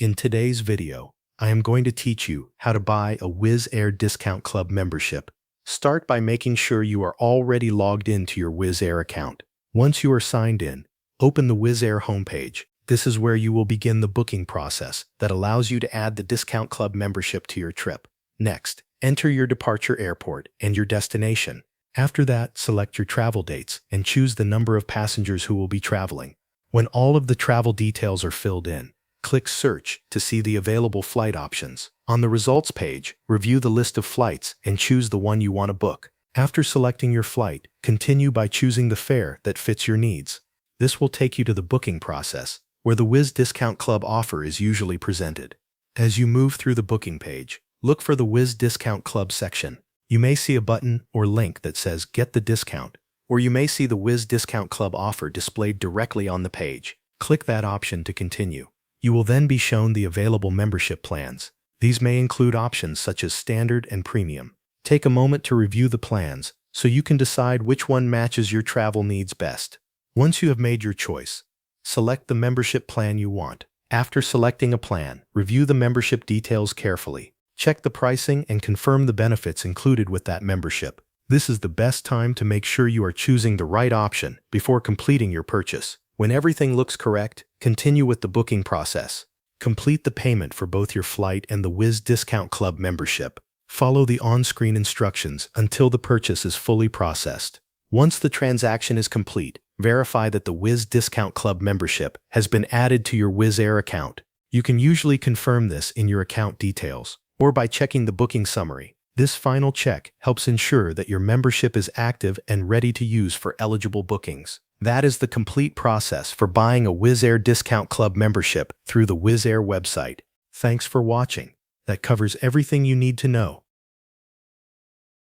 In today's video, I am going to teach you how to buy a Wizz Air Discount Club membership. Start by making sure you are already logged into your Wizz Air account. Once you are signed in, open the Wizz Air homepage. This is where you will begin the booking process that allows you to add the Discount Club membership to your trip. Next, enter your departure airport and your destination. After that, select your travel dates and choose the number of passengers who will be traveling. When all of the travel details are filled in, click Search to see the available flight options. On the results page, review the list of flights and choose the one you want to book. After selecting your flight, continue by choosing the fare that fits your needs. This will take you to the booking process, where the Wizz Discount Club offer is usually presented. As you move through the booking page, look for the Wizz Discount Club section. You may see a button or link that says Get the Discount, or you may see the Wizz Discount Club offer displayed directly on the page. Click that option to continue. You will then be shown the available membership plans. These may include options such as Standard and Premium. Take a moment to review the plans so you can decide which one matches your travel needs best. Once you have made your choice, select the membership plan you want. After selecting a plan, review the membership details carefully. Check the pricing and confirm the benefits included with that membership. This is the best time to make sure you are choosing the right option before completing your purchase. When everything looks correct, continue with the booking process. Complete the payment for both your flight and the Wizz Discount Club membership. Follow the on-screen instructions until the purchase is fully processed. Once the transaction is complete, verify that the Wizz Discount Club membership has been added to your Wizz Air account. You can usually confirm this in your account details or by checking the booking summary. This final check helps ensure that your membership is active and ready to use for eligible bookings. That is the complete process for buying a Wizz Air Discount Club membership through the Wizz Air website. Thanks for watching. That covers everything you need to know.